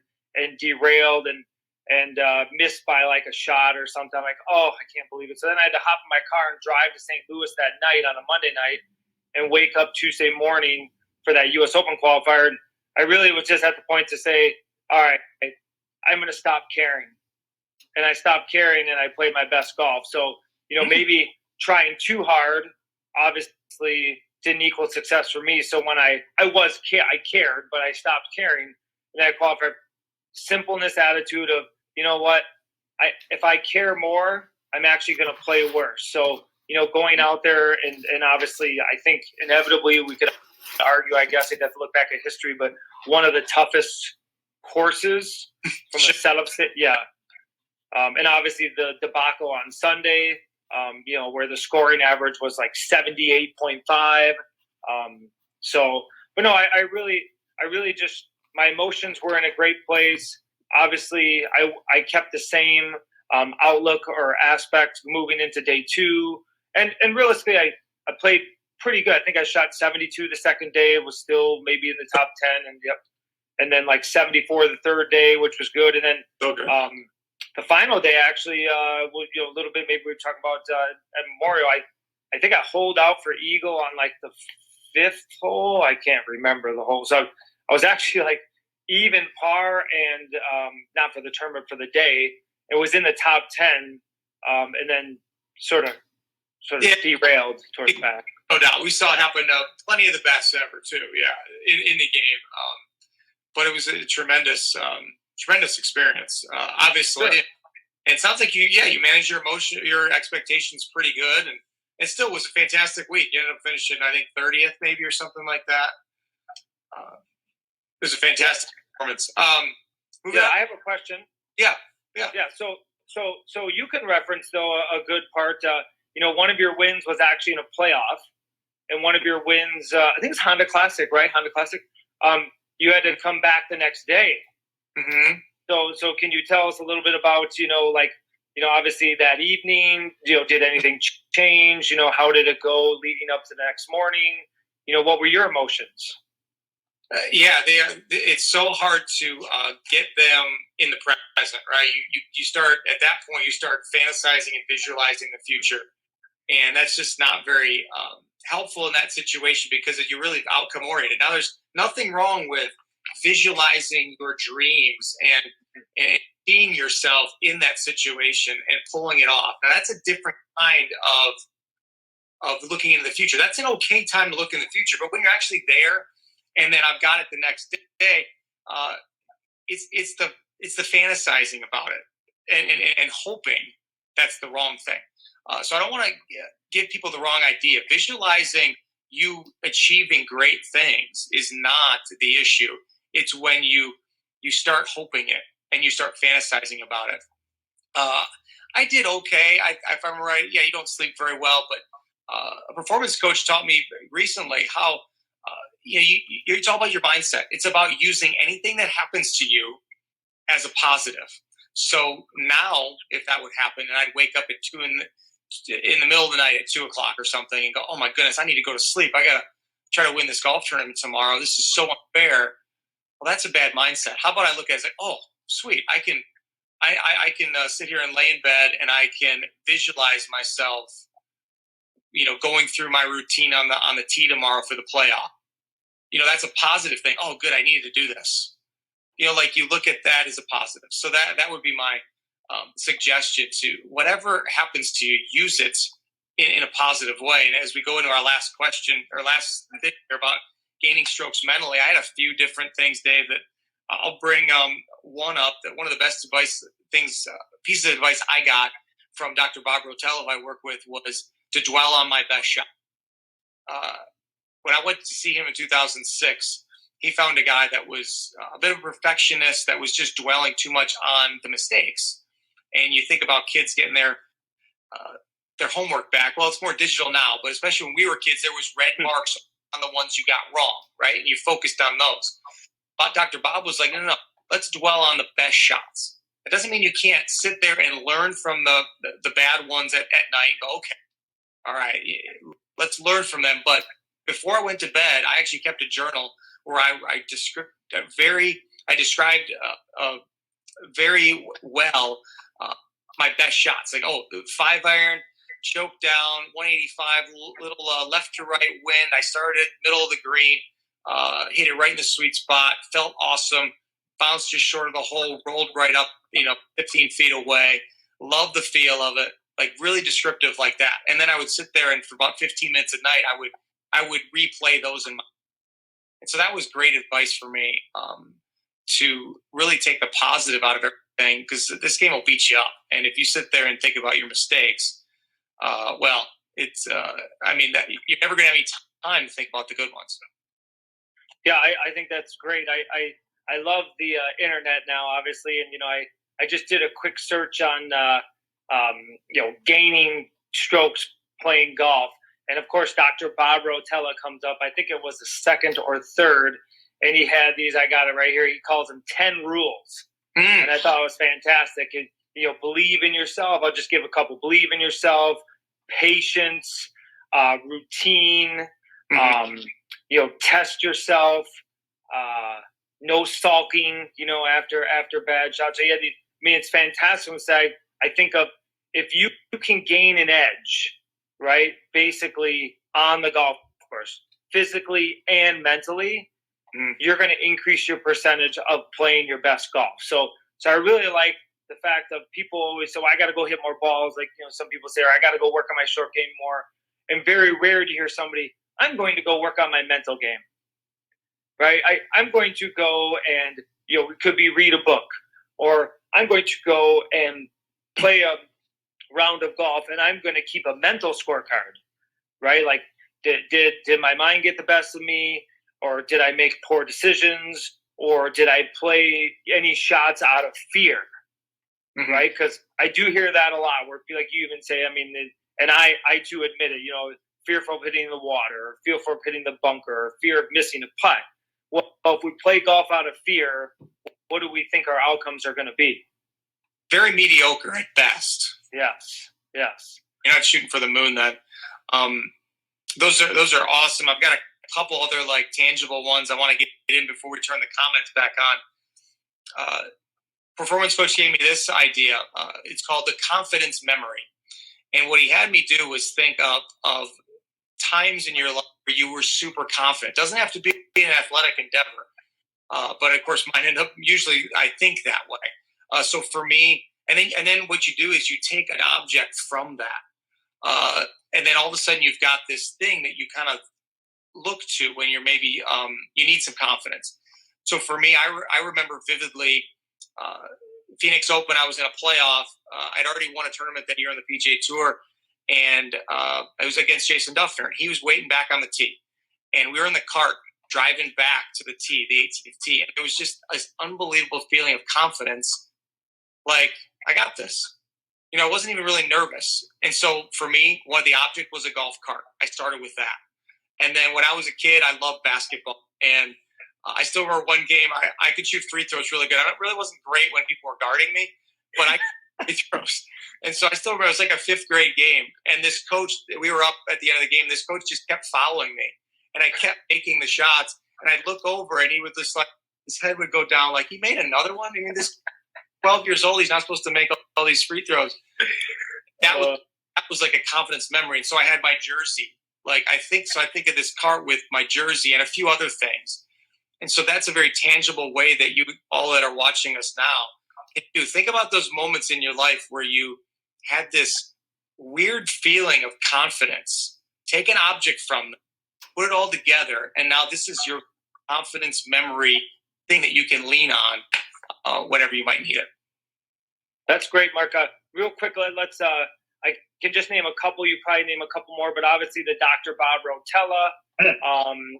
derailed and missed by like a shot or something. I'm like, oh, I can't believe it. So then I had to hop in my car and drive to St. Louis that night on a Monday night, and wake up Tuesday morning for that U.S. Open qualifier. And I really was just at the point to say, all right, I'm going to stop caring. And I stopped caring, and I played my best golf. So, maybe trying too hard obviously didn't equal success for me. So when I cared, but I stopped caring, and I qualified. Simpleness attitude of, if I care more, I'm actually going to play worse. So going out there and obviously I think inevitably we could argue, I guess I'd have to look back at history, but one of the toughest courses from a setup. Yeah. And obviously the debacle on Sunday, where the scoring average was like 78.5. But no, I really just, my emotions were in a great place. Obviously, I kept the same outlook or aspect moving into day two. And realistically, I played pretty good. I think I shot 72 the second day. It was still maybe in the top 10. And then like 74 the third day, which was good. And then the final day actually, a little bit, maybe we were talking about at Memorial. I think I holed out for eagle on like the fifth hole. I can't remember the hole. So I was actually like even par and not for the tournament, for the day. It was in the top 10, and then sort of derailed towards the back. No doubt. We saw it happen plenty of the best ever, too, in the game. But it was a tremendous experience, obviously. Sure. And it sounds like you managed your expectations pretty good. And it still was a fantastic week. You ended up finishing, I think, 30th maybe or something like that. It was a fantastic performance. I have a question. Yeah. So you can reference, though, a good part. One of your wins was actually in a playoff, and one of your wins, I think it's Honda Classic, right? Honda Classic. You had to come back the next day. Mm-hmm. So can you tell us a little bit about, obviously that evening, did anything change? How did it go leading up to the next morning? What were your emotions? It's so hard to get them in the present, right? You start at that point. You start fantasizing and visualizing the future, and that's just not very helpful in that situation because you're really outcome oriented. Now, there's nothing wrong with visualizing your dreams and seeing yourself in that situation and pulling it off. Now, that's a different kind of looking into the future. That's an okay time to look in the future, but when you're actually there. And then I've got it the next day. It's the fantasizing about it and hoping that's the wrong thing. So I don't want to give people the wrong idea. Visualizing you achieving great things is not the issue. It's when you start hoping it and you start fantasizing about it. I did okay. If I'm right, you don't sleep very well, but a performance coach taught me recently how. It's all about your mindset. It's about using anything that happens to you as a positive. So now, if that would happen, and I'd wake up at 2 in the middle of the night at 2 o'clock or something, and go, "Oh my goodness, I need to go to sleep. I gotta try to win this golf tournament tomorrow. This is so unfair." Well, that's a bad mindset. How about I look at it as like, "Oh, sweet, I can sit here and lay in bed, and I can visualize myself, going through my routine on the tee tomorrow for the playoff." That's a positive thing. Oh, good. I needed to do this. Like you look at that as a positive. So that would be my suggestion to whatever happens to you, use it in a positive way. And as we go into our last question or last thing about gaining strokes mentally, I had a few different things, Dave, that I'll bring one up. That one of the best pieces of advice I got from Dr. Bob Rotella, who I work with, was to dwell on my best shot. When I went to see him in 2006, he found a guy that was a bit of a perfectionist that was just dwelling too much on the mistakes. And you think about kids getting their homework back. Well, it's more digital now, but especially when we were kids, there was red marks on the ones you got wrong, right? And you focused on those. But Dr. Bob was like, no, let's dwell on the best shots. It doesn't mean you can't sit there and learn from the bad ones at night and go, okay, all right, let's learn from them. But before I went to bed, I actually kept a journal where I described very well my best shots. Like, 5-iron, choke down, 185, little left to right wind. I started middle of the green, hit it right in the sweet spot, felt awesome, bounced just short of the hole, rolled right up, 15 feet away. Loved the feel of it, like really descriptive like that. And then I would sit there and for about 15 minutes at night, I would replay those in my. And so that was great advice for me to really take the positive out of everything, because this game will beat you up. And if you sit there and think about your mistakes, well, it's you're never going to have any time to think about the good ones. Yeah, I think that's great. I love the internet now, obviously, and I just did a quick search on gaining strokes playing golf, and of course, Dr. Bob Rotella comes up. I think it was the second or third, and he had these. I got it right here. He calls them 10 rules, and I thought it was fantastic. And, believe in yourself. I'll just give a couple. Believe in yourself, patience, routine. Test yourself. No sulking. After bad shots. So it's fantastic. I think of if you can gain an edge, right? Basically on the golf course, physically and mentally, you're going to increase your percentage of playing your best golf. So I really like the fact of people always say, well, I got to go hit more balls. Like, some people say, or I got to go work on my short game more. And very rare to hear somebody, I'm going to go work on my mental game, right? I'm going to go and, it could be read a book, or I'm going to go and play a round of golf and I'm going to keep a mental scorecard, right? Like, did my mind get the best of me, or did I make poor decisions, or did I play any shots out of fear, right? Because I do hear that a lot where, like you even say, and I too admit it, fearful of hitting the water, or fearful of hitting the bunker, or fear of missing a putt. Well, if we play golf out of fear, what do we think our outcomes are going to be? Very mediocre at best. Yes. You're not shooting for the moon then. Those are awesome. I've got a couple other like tangible ones I want to get in before we turn the comments back on. Performance coach gave me this idea. It's called the confidence memory. And what he had me do was think of times in your life where you were super confident. It doesn't have to be an athletic endeavor. But of course mine end up usually I think that way. So for me, and then what you do is you take an object from that. And then all of a sudden you've got this thing that you kind of look to when you're maybe you need some confidence. So for me, I remember vividly Phoenix Open. I was in a playoff. I'd already won a tournament that year on the PGA Tour, and I was against Jason Duffner. He was waiting back on the tee, and we were in the cart driving back to the tee, the 18th tee, and it was just an unbelievable feeling of confidence. Like, I got this. I wasn't even really nervous. And so for me, the object was a golf cart. I started with that. And then when I was a kid, I loved basketball. And I still remember one game, I could shoot free throws really good. I really wasn't great when people were guarding me, but I could free throws. And so I still remember it was like a fifth grade game. And this coach, we were up at the end of the game, this coach just kept following me. And I kept making the shots. And I'd look over and he would just like, his head would go down like, he made another one? This 12 years old, he's not supposed to make all these free throws. That was like a confidence memory. And so I had my jersey. I think of this cart with my jersey and a few other things. And so that's a very tangible way that you all that are watching us now, you think about those moments in your life where you had this weird feeling of confidence. Take an object from them, put it all together, and now this is your confidence memory thing that you can lean on whenever you might need it. That's great, Mark. Real quick, let's. I can just name a couple. You probably name a couple more, but obviously the Dr. Bob Rotella.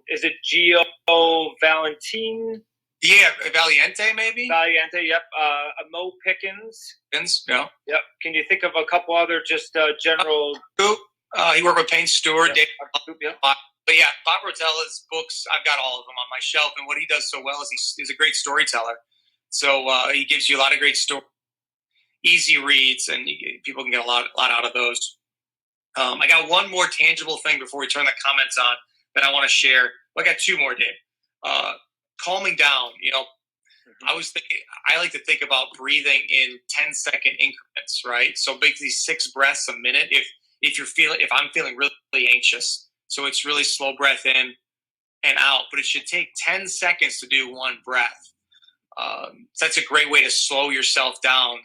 Is it Gio Valentin? Yeah, Valiente maybe. Valiente, yep. Mo Pickens. Yeah. Yep. Can you think of a couple other just general? He worked with Payne Stewart. Yep. But yeah, Bob Rotella's books, I've got all of them on my shelf. And what he does so well is he's a great storyteller. So he gives you a lot of great stories. Easy reads, and people can get a lot out of those. I got one more tangible thing before we turn the comments on that I want to share. Well, I got two more, Dave. Calming down. I like to think about breathing in 10-second increments, right? So basically 6 breaths a minute. If I'm feeling really, really anxious, so it's really slow breath in and out, but it should take 10 seconds to do one breath. So that's a great way to slow yourself down.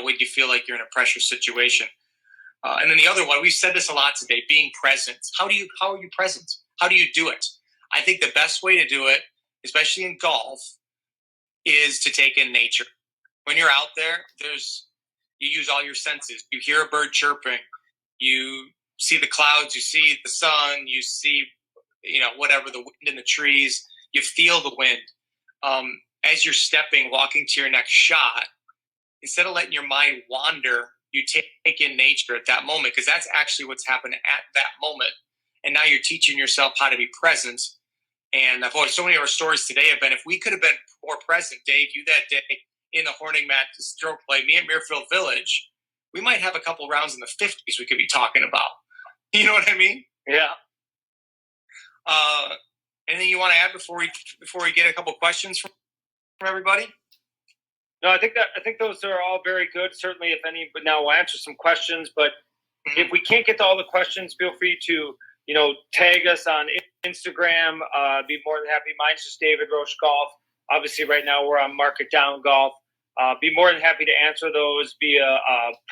When you feel like you're in a pressure situation. And then the other one, we've said this a lot today, being present. How are you present? How do you do it? I think the best way to do it, especially in golf, is to take in nature. When you're out there, you use all your senses. You hear a bird chirping. You see the clouds, you see the sun, you see, whatever, the wind in the trees, you feel the wind. As you're walking to your next shot, instead of letting your mind wander, you take in nature at that moment, because that's actually what's happening at that moment. And now you're teaching yourself how to be present. And so many of our stories today have been, if we could have been more present, Dave, you that day in the Horning Mat stroke play, me at Muirfield Village, we might have a couple rounds in the 50s we could be talking about. You know what I mean? Yeah. Anything you want to add before we get a couple questions from everybody? No, I think those are all very good. Certainly, if any, but now we'll answer some questions. But if we can't get to all the questions, feel free to tag us on Instagram. Be more than happy. Mine's just David Roesch Golf. Obviously, right now we're on Market Down Golf. Be more than happy to answer those via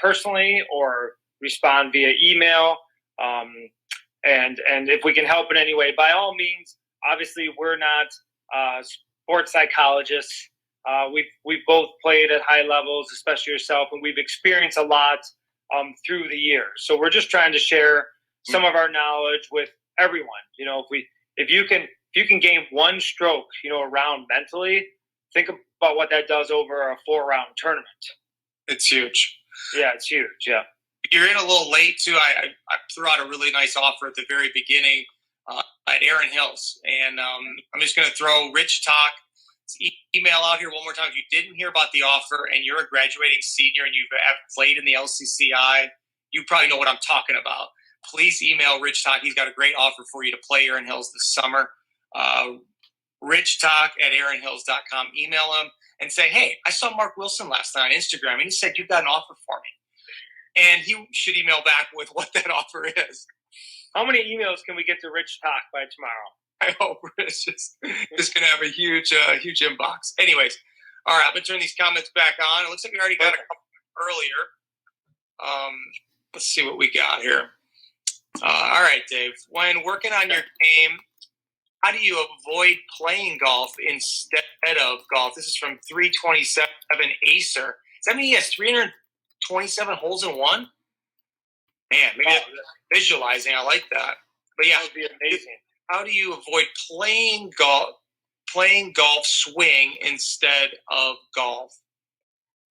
personally or respond via email. And if we can help in any way, by all means. Obviously, we're not sports psychologists. We've both played at high levels, especially yourself, and we've experienced a lot through the years. So we're just trying to share some of our knowledge with everyone. If you can gain one stroke, around mentally, think about what that does over a 4-round tournament. It's huge. Yeah, it's huge. Yeah. You're in a little late too. I threw out a really nice offer at the very beginning at Erin Hills, and I'm just going to throw Rich Talk's email out here one more time. If you didn't hear about the offer and you're a graduating senior and you've played in the LCCI, you probably know what I'm talking about. Please email Rich Talk. He's got a great offer for you to play Erin Hills this summer. richtalk@erinhills.com. Email him and say, hey, I saw Mark Wilson last night on Instagram, and he said you've got an offer for me. And he should email back with what that offer is. How many emails can we get to Rich Talk by tomorrow? I hope Rich is going to have a huge inbox. Anyways, all right, I'm going to turn these comments back on. It looks like we already got a couple earlier. Let's see what we got here. All right, Dave. When working on your game, how do you avoid playing golf instead of golf? This is from 327 Acer. Does that mean he has 327 holes in one? Man, maybe that's visualizing. I like that. But yeah, that would be amazing. How do you avoid playing golf swing instead of golf?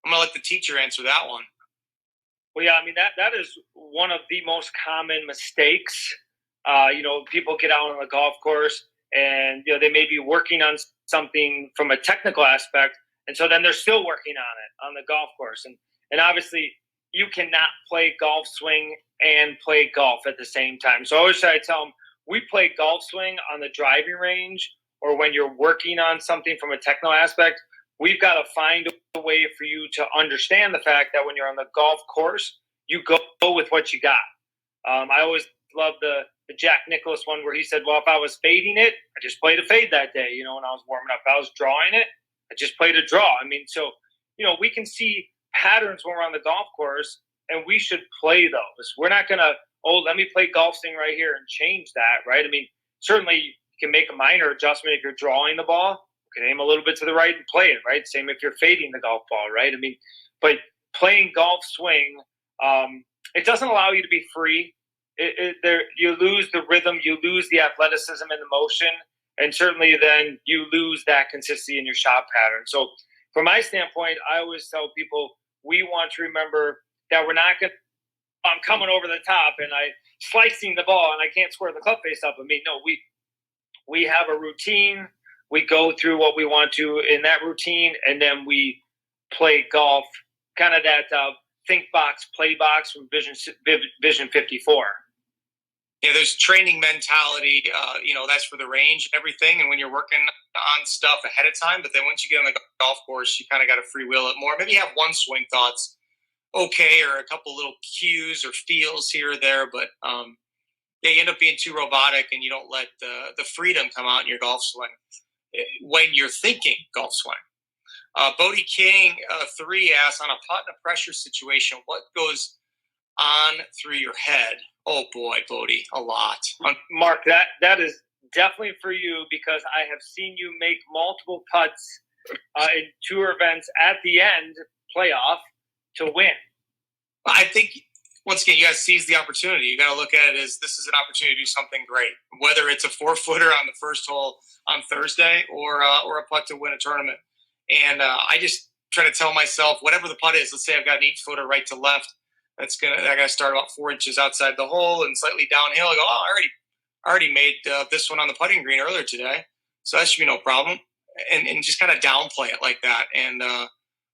I'm going to let the teacher answer that one. Well, yeah, I mean, that is one of the most common mistakes. People get out on the golf course and, they may be working on something from a technical aspect. And so then they're still working on it on the golf course. And obviously you cannot play golf swing and play golf at the same time. So I always try to tell them, we play golf swing on the driving range, or when you're working on something from a technical aspect, we've got to find a way for you to understand the fact that when you're on the golf course, you go with what you got. I always love the Jack Nicklaus one where he said, well, if I was fading it, I just played a fade that day, when I was warming up. If I was drawing it, I just played a draw. I mean, so, we can see patterns when we're on the golf course, and we should play those. We're not going to, let me play golf swing right here and change that, right? I mean, certainly you can make a minor adjustment if you're drawing the ball. You can aim a little bit to the right and play it, right? Same if you're fading the golf ball, right? I mean, but playing golf swing, it doesn't allow you to be free. You lose the rhythm, you lose the athleticism and the motion, and certainly then you lose that consistency in your shot pattern. So from my standpoint, I always tell people we want to remember that we're not going to, I'm coming over the top and I slicing the ball and I can't square the club face up. I mean, no, we have a routine. We go through what we want to in that routine, and then we play golf, kind of that think box, play box from Vision 54. Yeah, there's training mentality, that's for the range and everything. And when you're working on stuff ahead of time, but then once you get on the golf course, you kind of got to freewheel it more. Maybe you have one swing thoughts, okay, or a couple little cues or feels here or there, but you end up being too robotic and you don't let the freedom come out in your golf swing when you're thinking golf swing. Bodie King 3 asks, on a putt in a pressure situation, what goes on through your head? Oh boy, Bodie, a lot. Mark, that is definitely for you, because I have seen you make multiple putts in tour events at the end playoff to win. I think once again, you got to seize the opportunity. You got to look at it as this is an opportunity to do something great, whether it's a 4-footer on the first hole on Thursday or a putt to win a tournament. And I just try to tell myself, whatever the putt is, let's say I've got an 8-footer right to left. I got to start about 4 inches outside the hole and slightly downhill. I go, I already made this one on the putting green earlier today, so that should be no problem. And just kind of downplay it like that. And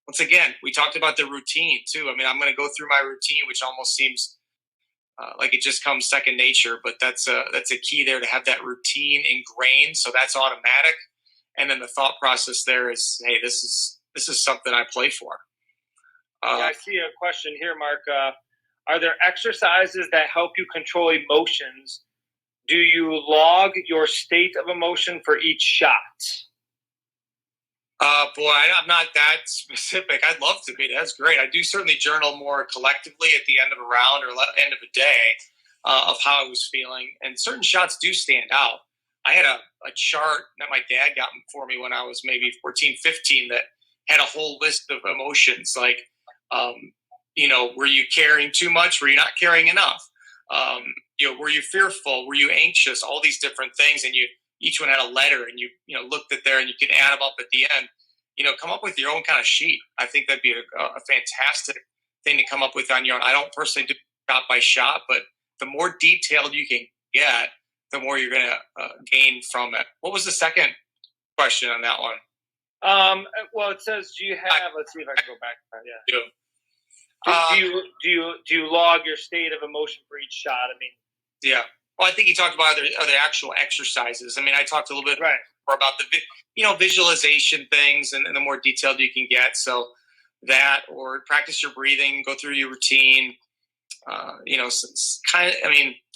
once again, we talked about the routine too. I mean, I'm going to go through my routine, which almost seems like it just comes second nature, but that's a key there to have that routine ingrained. So that's automatic. And then the thought process there is, hey, this is something I play for. I see a question here, Mark. Are there exercises that help you control emotions? Do you log your state of emotion for each shot? Boy, I'm not that specific. I'd love to be. That's great. I do certainly journal more collectively at the end of a round or end of a day of how I was feeling. And certain shots do stand out. I had a chart that my dad got for me when I was maybe 14, 15 that had a whole list of emotions like, were you carrying too much? Were you not carrying enough? Were you fearful? Were you anxious? All these different things. And each one had a letter, and you looked at there and you could add them up at the end. Come up with your own kind of sheet. I think that'd be a fantastic thing to come up with on your own. I don't personally do shot by shot, but the more detailed you can get, the more you're going to gain from it. What was the second question on that one? Well, it says, do you have? Let's see if I can go back. Yeah. Do you log your state of emotion for each shot? I mean, yeah. Well, I think you talked about other actual exercises. I mean, I talked a little bit more about the visualization things and the more detailed you can get. So that, or practice your breathing, go through your routine.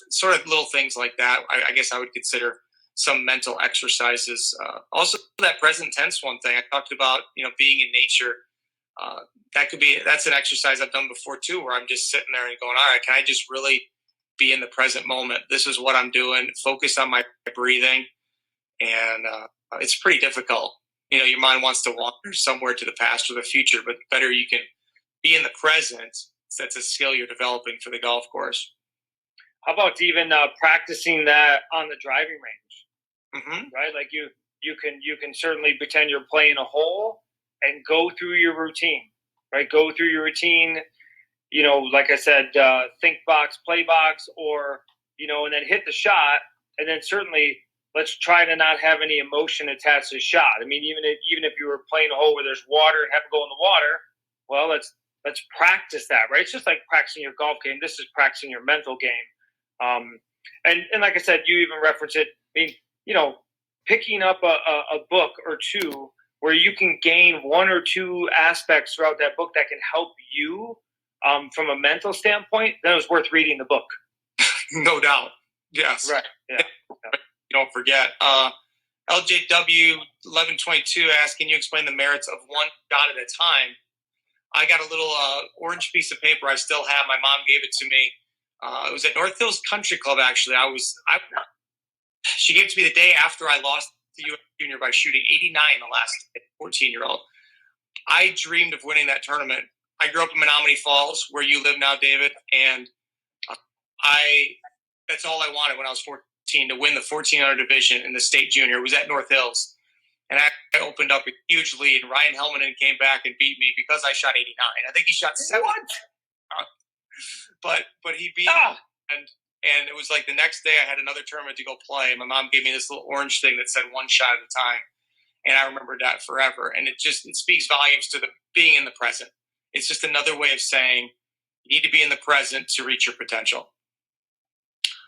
Sort of little things like that. I guess I would consider some mental exercises. Also, that present tense one thing I talked about. Being in nature. That's an exercise I've done before too, where I'm just sitting there and going, all right, can I just really be in the present moment? This is what I'm doing. Focus on my breathing. And it's pretty difficult. Your mind wants to wander somewhere to the past or the future, but better you can be in the present. That's a skill you're developing for the golf course. How about even practicing that on the driving range? Mm-hmm. Right? Like you can certainly pretend you're playing a hole and go through your routine, right? Go through your routine, like I said, think box, play box, or, and then hit the shot. And then certainly let's try to not have any emotion attached to the shot. I mean, even if you were playing a hole where there's water and have to go in the water, well, let's practice that, right? It's just like practicing your golf game. This is practicing your mental game. And like I said, you even reference it. I mean, picking up a book or two where you can gain one or two aspects throughout that book that can help you from a mental standpoint, then it's worth reading the book. No doubt. Yes. Right. Yeah. Don't forget. LJW 1122 asks, can you explain the merits of one shot at a time? I got a little orange piece of paper I still have. My mom gave it to me. It was at North Hills Country Club, actually. She gave it to me the day after I lost the U.S. Junior by shooting 89 the last 14-year-old. I dreamed of winning that tournament. I grew up in Menominee Falls, where you live now, David, and that's all I wanted when I was 14, to win the 1400 division in the state junior. It was at North Hills. And I opened up a huge lead. Ryan Helmanen came back and beat me because I shot 89. I think he shot 7. What? But he beat me. And it was like the next day I had another tournament to go play. And my mom gave me this little orange thing that said one shot at a time. And I remembered that forever. And it speaks volumes to being in the present. It's just another way of saying you need to be in the present to reach your potential.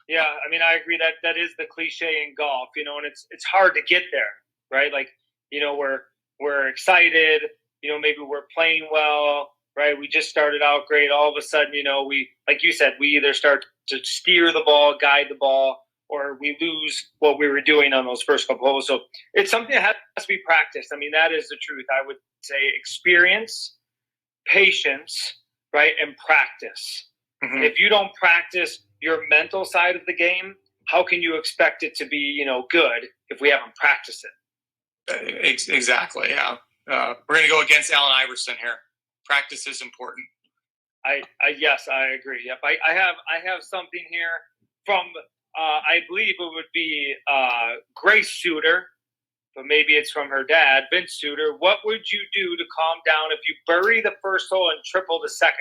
Yeah, I mean, I agree that is the cliche in golf, and it's hard to get there, right? Like, we're excited, maybe we're playing well, right? We just started out great. All of a sudden, we, like you said, we either start to steer the ball, guide the ball, or we lose what we were doing on those first couple holes. So it's something that has to be practiced. I mean, that is the truth. I would say experience, patience, right, and practice. Mm-hmm. If you don't practice your mental side of the game, how can you expect it to be, good if we haven't practiced it? Exactly. Yeah. We're going to go against Allen Iverson here. Practice is important. Yes, I agree. Yep, I have something here from I believe it would be Grace Suter, but maybe it's from her dad, Vince Suter. What would you do to calm down if you bury the first hole and triple the second?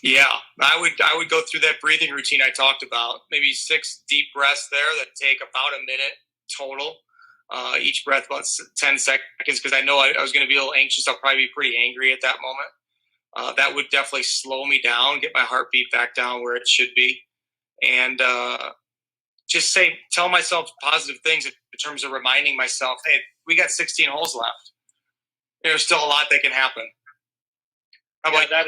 Yeah, I would go through that breathing routine I talked about. Maybe 6 deep breaths there that take about a minute total. Each breath about 10 seconds, because I know I was going to be a little anxious. I'll probably be pretty angry at that moment. That would definitely slow me down, get my heartbeat back down where it should be, and just tell myself positive things in terms of reminding myself, hey, we got 16 holes left. There's still a lot that can happen. That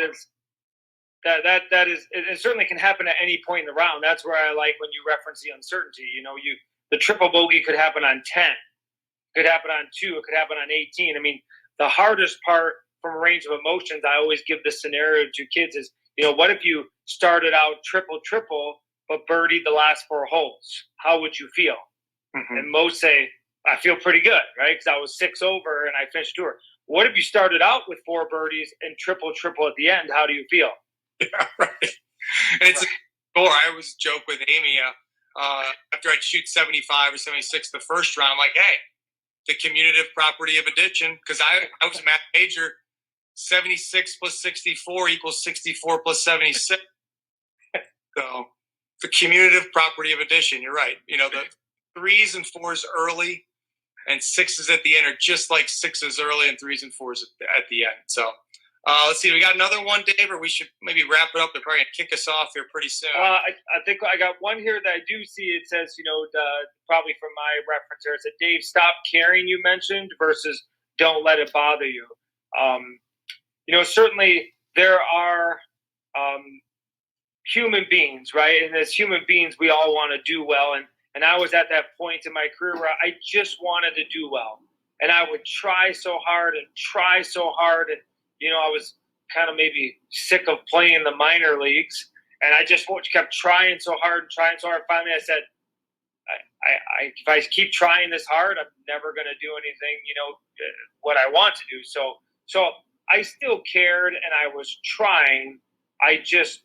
is it certainly can happen at any point in the round. That's where I like when you reference the uncertainty. The triple bogey could happen on 10, could happen on 2, it could happen on 18. I mean, the hardest part from a range of emotions, I always give this scenario to kids is, what if you started out triple, but birdied the last 4 holes? How would you feel? Mm-hmm. And most say, I feel pretty good, right? Because I was 6 over and I finished tour. What if you started out with 4 birdies and triple at the end? How do you feel? Yeah, right. And it's a score. I always joke with Amy after I'd shoot 75 or 76 the first round, I'm like, hey, the commutative property of addition, because I was a math major, 76 plus 64 equals 64 plus 76. So the commutative property of addition, you're right. The 3s and 4s early and 6s at the end are just like 6s early and 3s and 4s at the end. So let's see. We got another one, Dave, or we should maybe wrap it up. They're probably going to kick us off here pretty soon. I think I got one here that I do see. It says, probably from my reference here, it said, Dave, stop caring, you mentioned, versus don't let it bother you. Certainly there are human beings, right? And as human beings, we all want to do well. And I was at that point in my career where I just wanted to do well. And I would try so hard. And I was kind of maybe sick of playing in the minor leagues. And I just kept trying so hard. Finally, I said, if I keep trying this hard, I'm never going to do anything, what I want to do. So I still cared and I was trying. I just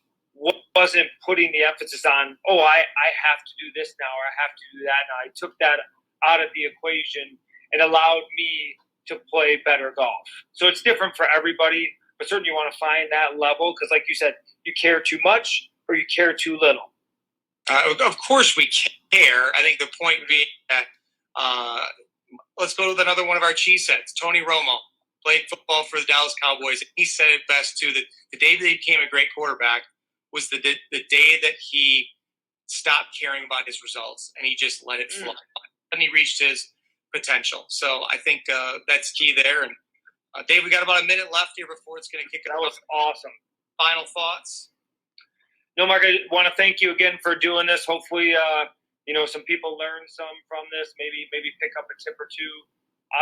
wasn't putting the emphasis on, I have to do this now, or I have to do that now. I took that out of the equation and allowed me to play better golf. So it's different for everybody, but certainly you want to find that level because, like you said, you care too much or you care too little. Of course we care. I think the point being that let's go with another one of our cheeseheads. Tony Romo played football for the Dallas Cowboys. And he said it best, too, that the day that he became a great quarterback was the day that he stopped caring about his results and he just let it fly. And he reached his potential. So I think that's key there. And Dave, we got about a minute left here before it's going to kick it off. That was awesome. Final thoughts? No, Mark, I want to thank you again for doing this. Hopefully, some people learn some from this, maybe pick up a tip or two.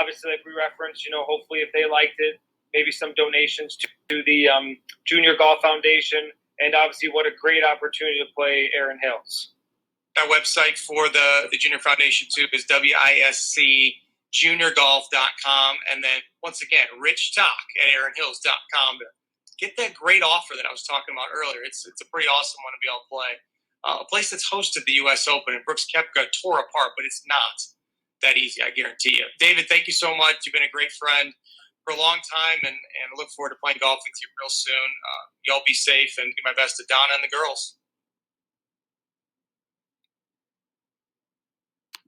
Obviously, like we referenced, hopefully if they liked it, maybe some donations to the Junior Golf Foundation. And obviously, what a great opportunity to play Erin Hills. Our website for the Junior Foundation, too, is WISCJuniorGolf.com. And then, once again, Rich Talk at ErinHills.com to get that great offer that I was talking about earlier. It's a pretty awesome one to be able to play. A place that's hosted the U.S. Open, and Brooks Koepka tore apart, but it's not that easy, I guarantee you. David, thank you so much. You've been a great friend for a long time, and I look forward to playing golf with you real soon. Y'all be safe, and give my best to Donna and the girls.